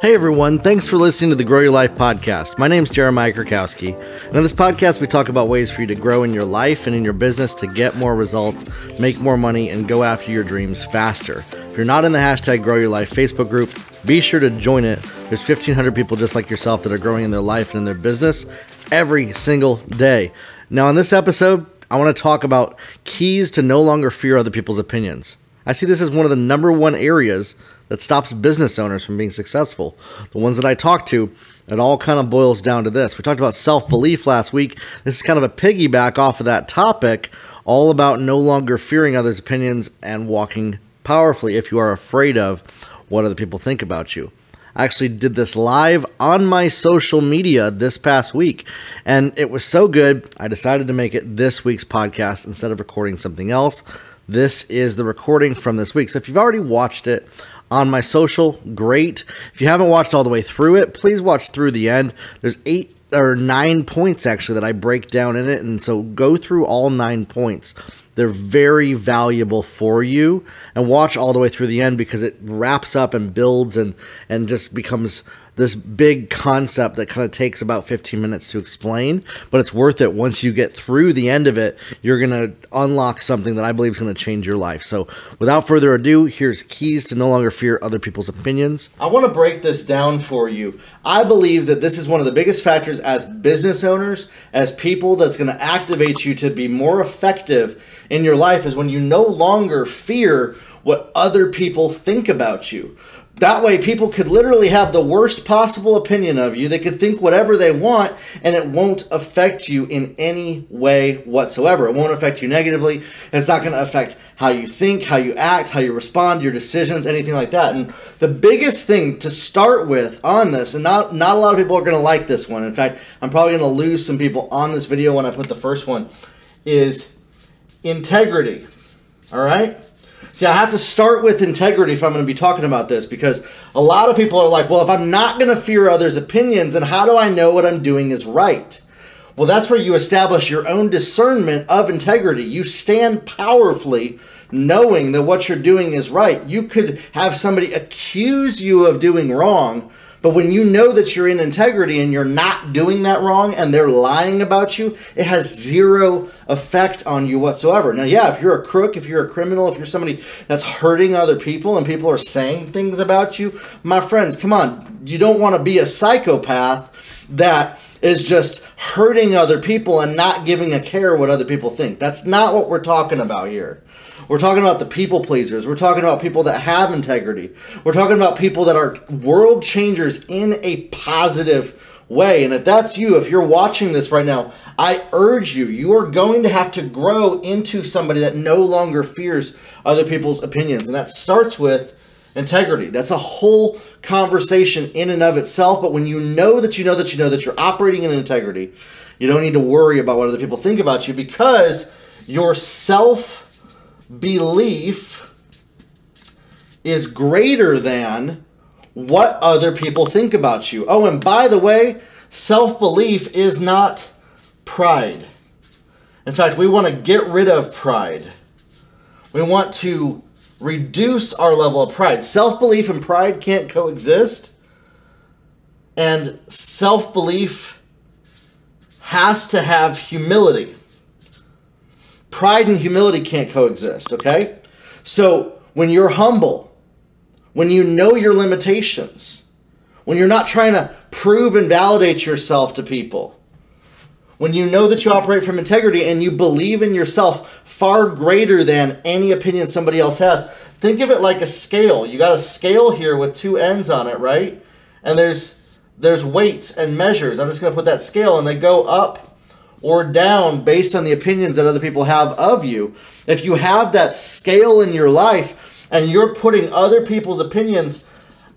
Hey everyone, thanks for listening to the Grow Your Life podcast. My name is Jeremiah Krakowski, and in this podcast we talk about ways for you to grow in your life and in your business to get more results, make more money, and go after your dreams faster. If you're not in the hashtag Grow Your Life Facebook group, be sure to join it. There's 1,500 people just like yourself that are growing in their life and in their business every single day. Now in this episode, I want to talk about keys to no longer fear other people's opinions. I see this as one of the number one areas that stops business owners from being successful. The ones that I talk to, it all kind of boils down to this. We talked about self-belief last week. This is kind of a piggyback off of that topic, all about no longer fearing others' opinions and walking powerfully if you are afraid of what other people think about you. I actually did this live on my social media this past week, and it was so good, I decided to make it this week's podcast instead of recording something else. This is the recording from this week. So if you've already watched it on my social, great. If you haven't watched all the way through it, please watch through the end. There's 8 or 9 points actually that I break down in it, and so go through all 9 points. They're very valuable for you, and watch all the way through the end because it wraps up and builds and just becomes this big concept that kind of takes about 15 minutes to explain, but it's worth it. Once you get through the end of it, you're going to unlock something that I believe is going to change your life. So without further ado, here's keys to no longer fear other people's opinions. I want to break this down for you. I believe that this is one of the biggest factors as business owners, as people, that's going to activate you to be more effective in your life, is when you no longer fear what other people think about you. That way, people could literally have the worst possible opinion of you. They could think whatever they want, and it won't affect you in any way whatsoever. It won't affect you negatively. It's not going to affect how you think, how you act, how you respond, your decisions, anything like that. And the biggest thing to start with on this, and not a lot of people are going to like this one. In fact, I'm probably going to lose some people on this video when I put the first one, is integrity. All right? See, I have to start with integrity if I'm going to be talking about this, because a lot of people are like, well, if I'm not going to fear others' opinions, then how do I know what I'm doing is right? Well, that's where you establish your own discernment of integrity. You stand powerfully knowing that what you're doing is right. You could have somebody accuse you of doing wrong, but when you know that you're in integrity and you're not doing that wrong and they're lying about you, it has zero effect on you whatsoever. Now, yeah, if you're a crook, if you're a criminal, if you're somebody that's hurting other people and people are saying things about you, my friends, come on. You don't want to be a psychopath that is just hurting other people and not giving a care what other people think. That's not what we're talking about here. We're talking about the people pleasers. We're talking about people that have integrity. We're talking about people that are world changers in a positive way. And if that's you, if you're watching this right now, I urge you, you are going to have to grow into somebody that no longer fears other people's opinions. And that starts with integrity. That's a whole conversation in and of itself. But when you know that you know that you know that you're operating in integrity, you don't need to worry about what other people think about you, because your self-belief is greater than what other people think about you. Oh, and by the way, self-belief is not pride. In fact, we want to get rid of pride. We want to reduce our level of pride. Self-belief and pride can't coexist. And self-belief has to have humility. Pride and humility can't coexist, okay? So when you're humble, when you know your limitations, when you're not trying to prove and validate yourself to people, when you know that you operate from integrity and you believe in yourself far greater than any opinion somebody else has, think of it like a scale. You got a scale here with 2 ends on it, right? And there's weights and measures. I'm just going to put that scale, and they go up or down based on the opinions that other people have of you. If you have that scale in your life and you're putting other people's opinions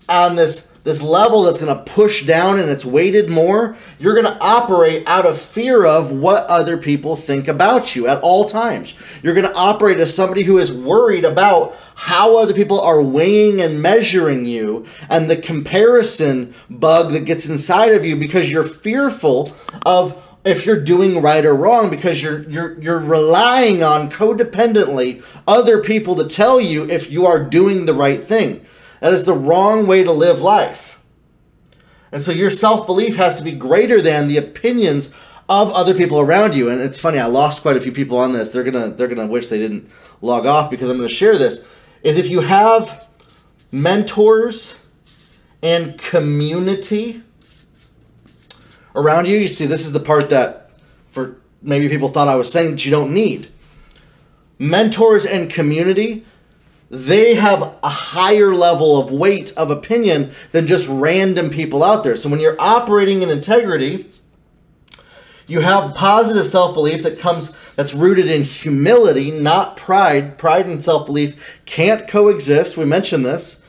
on this level that's going to push down and it's weighted more, you're going to operate out of fear of what other people think about you at all times. You're going to operate as somebody who is worried about how other people are weighing and measuring you, and the comparison bug that gets inside of you because you're fearful of if you're doing right or wrong, because you're relying on codependently other people to tell you if you are doing the right thing. That is the wrong way to live life. And so your self-belief has to be greater than the opinions of other people around you. And it's funny, I lost quite a few people on this. They're gonna wish they didn't log off, because I'm gonna share this. Is if you have mentors and community around you, you see, this is the part that for maybe people thought I was saying that you don't need. Mentors and community, they have a higher level of weight of opinion than just random people out there. So when you're operating in integrity, you have positive self-belief that's rooted in humility, not pride. Pride and self-belief can't coexist. We mentioned this.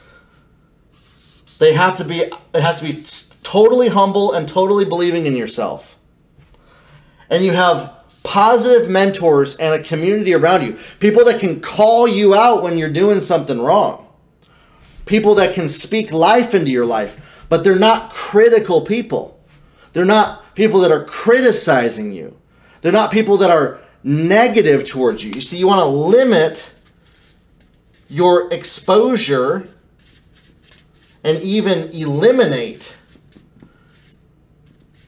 It has to be totally humble and totally believing in yourself. And you have positive mentors and a community around you. People that can call you out when you're doing something wrong. People that can speak life into your life, but they're not critical people. They're not people that are criticizing you. They're not people that are negative towards you. You see, you want to limit your exposure and even eliminate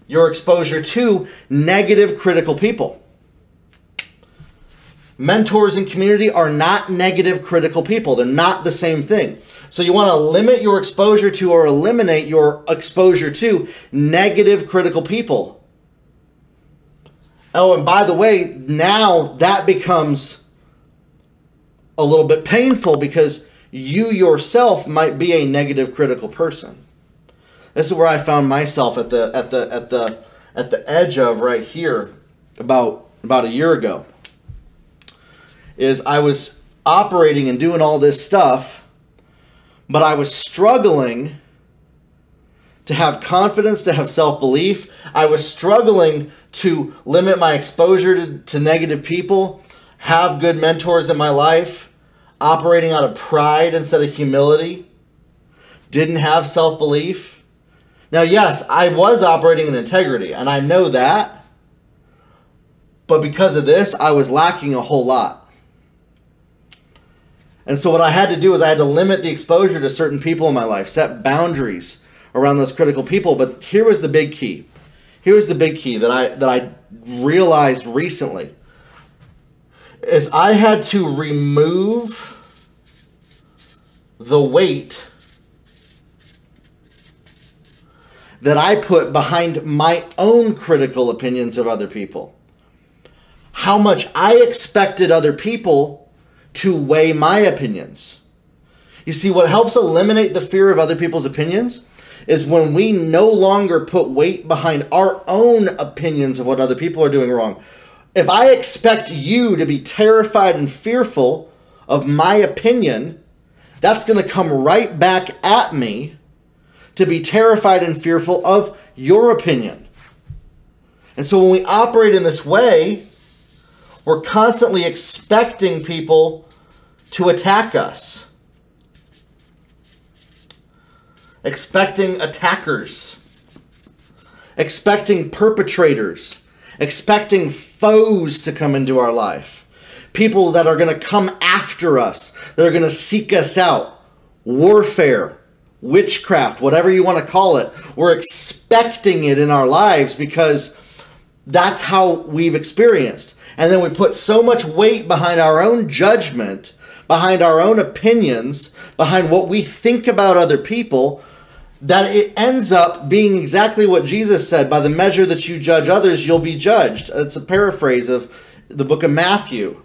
your exposure to negative, critical people. Mentors and community are not negative, critical people. They're not the same thing. So you want to limit your exposure to, or eliminate your exposure to, negative, critical people. Oh, and by the way, now that becomes a little bit painful, because you yourself might be a negative, critical person. This is where I found myself at the edge of right here about a year ago. Is I was operating and doing all this stuff, but I was struggling to have confidence, to have self-belief. I was struggling to limit my exposure to negative people, have good mentors in my life, operating out of pride instead of humility, didn't have self-belief. Now, yes, I was operating in integrity, and I know that, but because of this, I was lacking a whole lot. And so what I had to do is I had to limit the exposure to certain people in my life, set boundaries around those critical people. But here was the big key. Here was the big key that I realized recently, is I had to remove the weight that I put behind my own critical opinions of other people. How much I expected other people to weigh my opinions. You see, what helps eliminate the fear of other people's opinions is when we no longer put weight behind our own opinions of what other people are doing wrong. If I expect you to be terrified and fearful of my opinion, that's going to come right back at me to be terrified and fearful of your opinion. And so when we operate in this way, we're constantly expecting people to attack us. Expecting attackers. Expecting perpetrators. Expecting foes to come into our life. People that are going to come after us. That are going to seek us out. Warfare. Witchcraft. Whatever you want to call it. We're expecting it in our lives because that's how we've experienced. And then we put so much weight behind our own judgment, behind our own opinions, behind what we think about other people, that it ends up being exactly what Jesus said, by the measure that you judge others, you'll be judged. It's a paraphrase of the book of Matthew.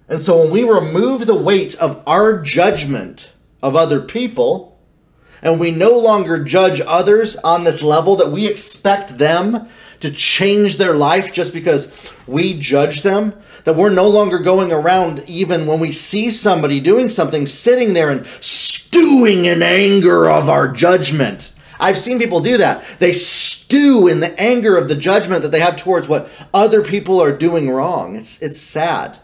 And so when we remove the weight of our judgment of other people, and we no longer judge others on this level that we expect them to change their life just because we judge them, that we're no longer going around, even when we see somebody doing something, sitting there and stewing in anger of our judgment. I've seen people do that. They stew in the anger of the judgment that they have towards what other people are doing wrong. It's sad.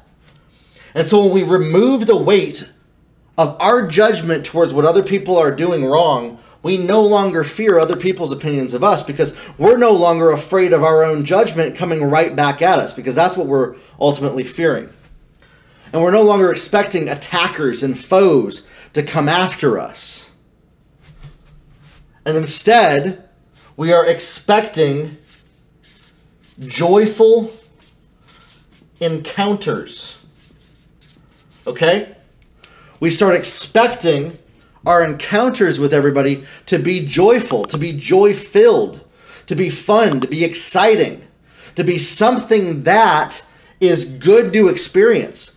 And so when we remove the weight of our judgment towards what other people are doing wrong, we no longer fear other people's opinions of us, because we're no longer afraid of our own judgment coming right back at us, because that's what we're ultimately fearing. And we're no longer expecting attackers and foes to come after us. And instead, we are expecting joyful encounters. Okay? We start expecting our encounters with everybody to be joyful, to be joy-filled, to be fun, to be exciting, to be something that is good to experience.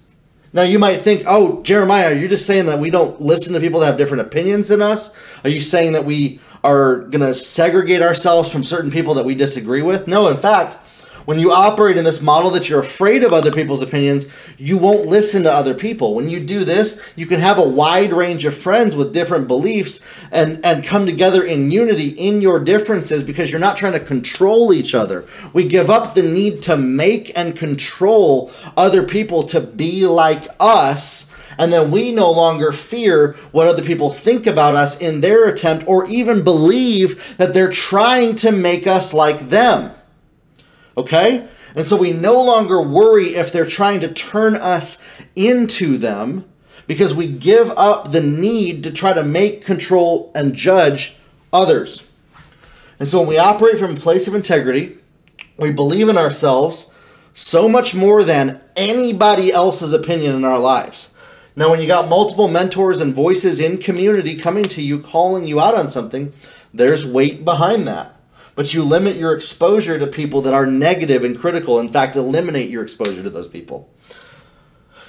Now you might think, oh, Jeremiah, you're just saying that we don't listen to people that have different opinions than us? Are you saying that we are going to segregate ourselves from certain people that we disagree with? No, in fact, when you operate in this model that you're afraid of other people's opinions, you won't listen to other people. When you do this, you can have a wide range of friends with different beliefs and come together in unity in your differences because you're not trying to control each other. We give up the need to make and control other people to be like us, and then we no longer fear what other people think about us in their attempt or even believe that they're trying to make us like them. Okay? And so we no longer worry if they're trying to turn us into them because we give up the need to try to make, control, and judge others. And so when we operate from a place of integrity, we believe in ourselves so much more than anybody else's opinion in our lives. Now, when you got multiple mentors and voices in community coming to you, calling you out on something, there's weight behind that. But you limit your exposure to people that are negative and critical. In fact, eliminate your exposure to those people.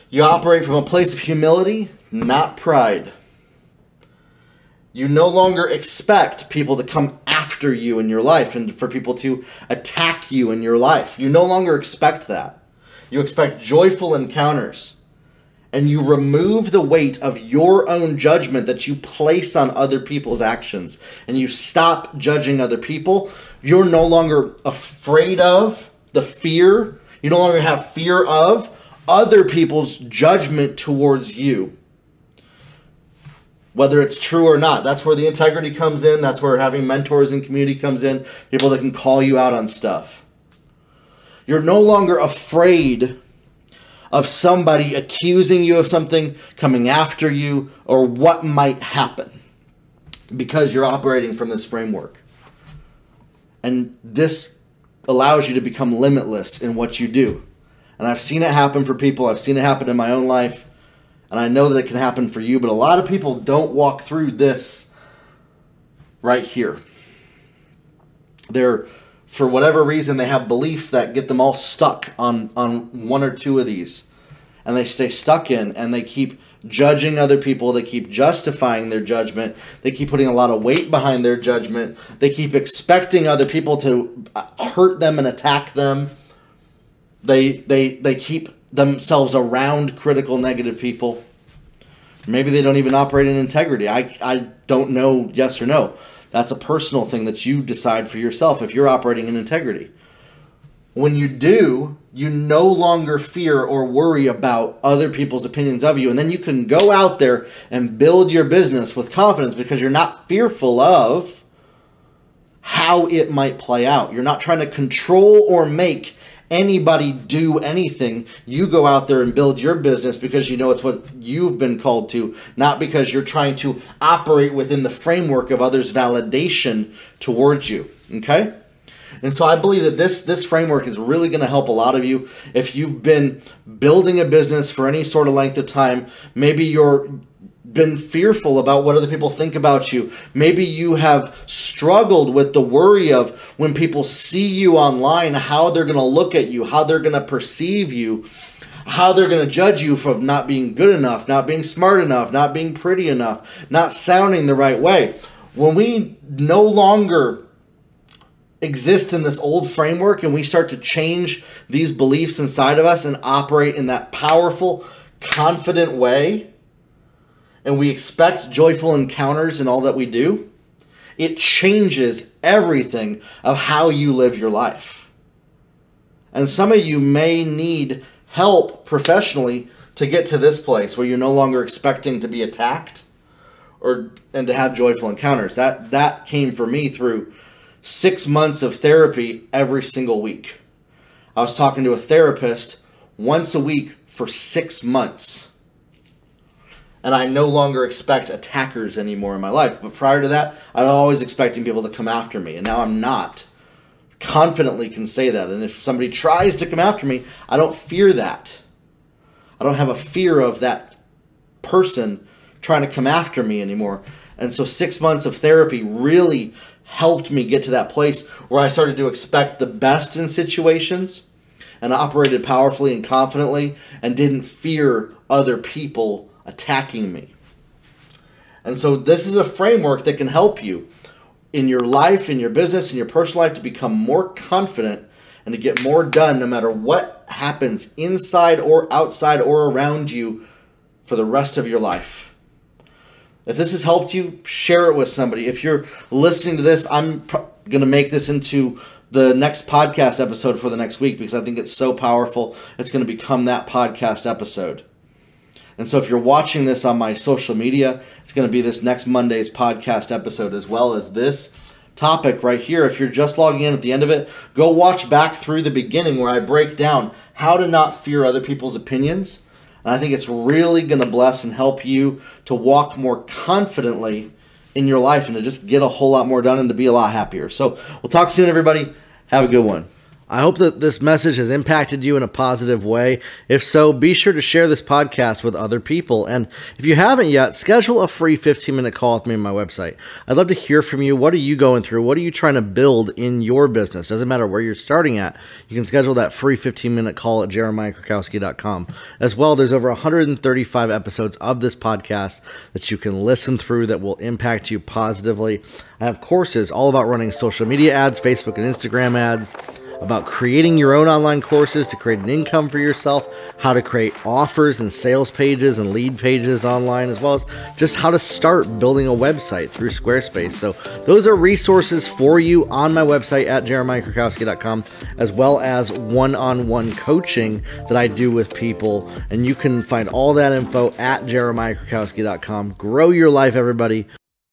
You operate from a place of humility, not pride. You no longer expect people to come after you in your life and for people to attack you in your life. You no longer expect that. You expect joyful encounters. And you remove the weight of your own judgment that you place on other people's actions. And you stop judging other people. You're no longer afraid of the fear. You no longer have fear of other people's judgment towards you. Whether it's true or not. That's where the integrity comes in. That's where having mentors and community comes in. People that can call you out on stuff. You're no longer afraid of somebody accusing you of something, coming after you, or what might happen because you're operating from this framework. And this allows you to become limitless in what you do. And I've seen it happen for people. I've seen it happen in my own life. And I know that it can happen for you. But a lot of people don't walk through this right here. For whatever reason, they have beliefs that get them all stuck on one or two of these. And they stay stuck in, and they keep judging other people. They keep justifying their judgment. They keep putting a lot of weight behind their judgment. They keep expecting other people to hurt them and attack them. They keep themselves around critical, negative people. Maybe they don't even operate in integrity. I don't know, yes or no. That's a personal thing that you decide for yourself if you're operating in integrity. When you do, you no longer fear or worry about other people's opinions of you. And then you can go out there and build your business with confidence because you're not fearful of how it might play out. You're not trying to control or make anybody do anything. You go out there and build your business because you know it's what you've been called to, not because you're trying to operate within the framework of others' validation towards you. Okay? And so I believe that this framework is really going to help a lot of you. If you've been building a business for any sort of length of time, maybe you've been fearful about what other people think about you. Maybe you have struggled with the worry of when people see you online, how they're going to look at you, how they're going to perceive you, how they're going to judge you for not being good enough, not being smart enough, not being pretty enough, not sounding the right way. When we no longer exist in this old framework and we start to change these beliefs inside of us and operate in that powerful, confident way, and we expect joyful encounters in all that we do, it changes everything of how you live your life. And some of you may need help professionally to get to this place where you're no longer expecting to be attacked and to have joyful encounters. That came for me through 6 months of therapy every single week. I was talking to a therapist once a week for 6 months. and I no longer expect attackers anymore in my life. But prior to that, I was always expecting people to come after me, and now I'm not. Confidently can say that. And if somebody tries to come after me, I don't fear that. I don't have a fear of that person trying to come after me anymore. And so 6 months of therapy really helped me get to that place where I started to expect the best in situations and operated powerfully and confidently and didn't fear other people attacking me. And so this is a framework that can help you in your life, in your business, in your personal life to become more confident and to get more done no matter what happens inside or outside or around you for the rest of your life. If this has helped you, share it with somebody. If you're listening to this, I'm going to make this into the next podcast episode for the next week because I think it's so powerful. It's going to become that podcast episode. And so if you're watching this on my social media, it's going to be this next Monday's podcast episode as well as this topic right here. If you're just logging in at the end of it, go watch back through the beginning where I break down how to not fear other people's opinions. And I think it's really going to bless and help you to walk more confidently in your life and to just get a whole lot more done and to be a lot happier. So we'll talk soon, everybody. Have a good one. I hope that this message has impacted you in a positive way. If so, be sure to share this podcast with other people. And if you haven't yet, schedule a free 15-minute call with me on my website. I'd love to hear from you. What are you going through? What are you trying to build in your business? Doesn't matter where you're starting at. You can schedule that free 15-minute call at jeremiahkrakowski.com. As well, there's over 135 episodes of this podcast that you can listen through that will impact you positively. I have courses all about running social media ads, Facebook and Instagram ads, about creating your own online courses to create an income for yourself, how to create offers and sales pages and lead pages online, as well as just how to start building a website through Squarespace. So those are resources for you on my website at jeremiahkrakowski.com, as well as one-on-one coaching that I do with people. And you can find all that info at jeremiahkrakowski.com. Grow your life, everybody.